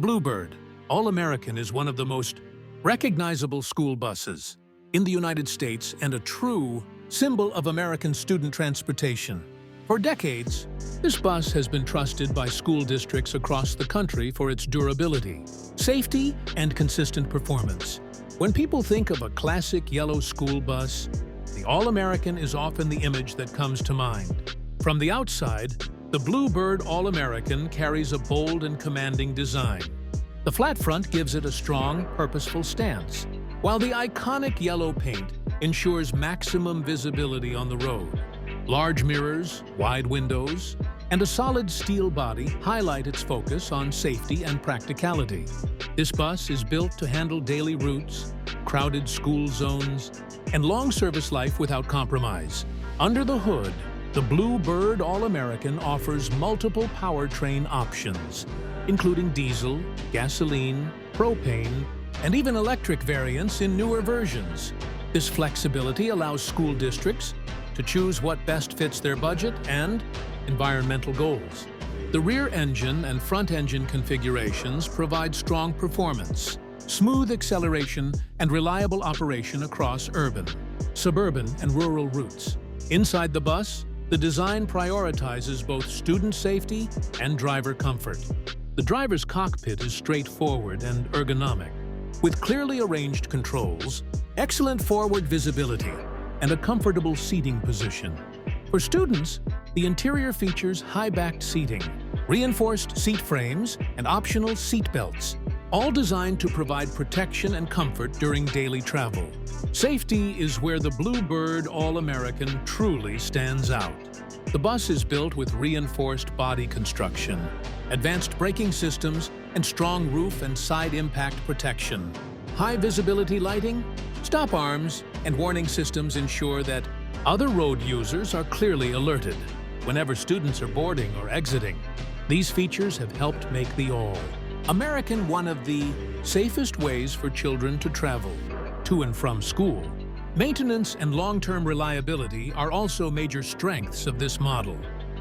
Bluebird All-American is one of the most recognizable school buses in the United States and a true symbol of American student transportation. For decades, this bus has been trusted by school districts across the country for its durability, safety, and consistent performance. When people think of a classic yellow school bus, the All-American is often the image that comes to mind. From the outside, the Bluebird All-American carries a bold and commanding design. The flat front gives it a strong, purposeful stance, while the iconic yellow paint ensures maximum visibility on the road. Large mirrors, wide windows, and a solid steel body highlight its focus on safety and practicality. This bus is built to handle daily routes, crowded school zones, and long service life without compromise. Under the hood, the Bluebird All-American offers multiple powertrain options, including diesel, gasoline, propane, and even electric variants in newer versions. This flexibility allows school districts to choose what best fits their budget and environmental goals. The rear engine and front engine configurations provide strong performance, smooth acceleration, and reliable operation across urban, suburban, and rural routes. Inside the bus, the design prioritizes both student safety and driver comfort. The driver's cockpit is straightforward and ergonomic, with clearly arranged controls, excellent forward visibility, and a comfortable seating position. For students, the interior features high-backed seating, reinforced seat frames, and optional seat belts, all designed to provide protection and comfort during daily travel. Safety is where the Bluebird All-American truly stands out. The bus is built with reinforced body construction, advanced braking systems, and strong roof and side impact protection. High visibility lighting, stop arms, and warning systems ensure that other road users are clearly alerted whenever students are boarding or exiting. These features have helped make the All-American one of the safest ways for children to travel to and from school. Maintenance and long-term reliability are also major strengths of this model.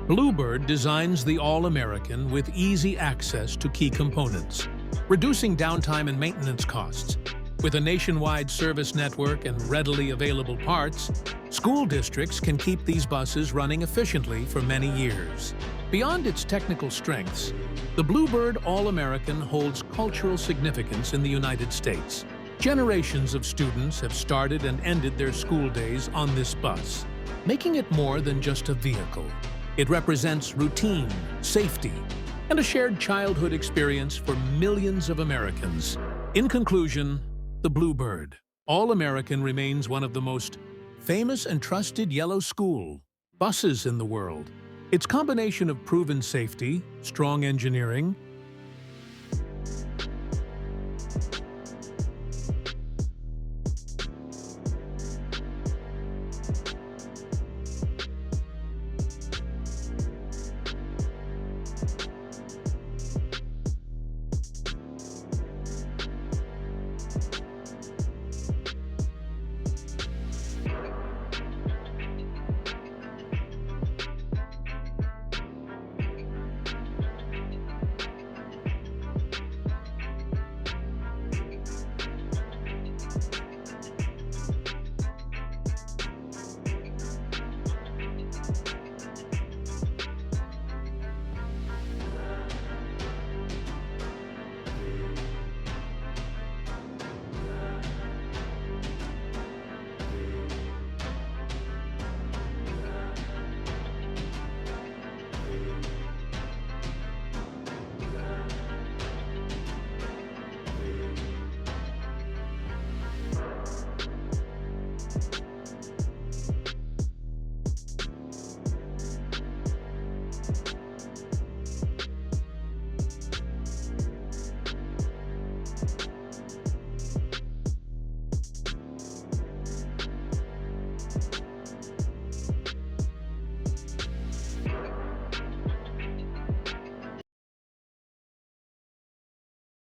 Bluebird designs the All-American with easy access to key components, reducing downtime and maintenance costs. With a nationwide service network and readily available parts, school districts can keep these buses running efficiently for many years. Beyond its technical strengths, the Bluebird All-American holds cultural significance in the United States. Generations of students have started and ended their school days on this bus, making it more than just a vehicle. It represents routine, safety, and a shared childhood experience for millions of Americans. In conclusion, the Bluebird All-American remains one of the most famous and trusted yellow school buses in the world. Its combination of proven safety, strong engineering,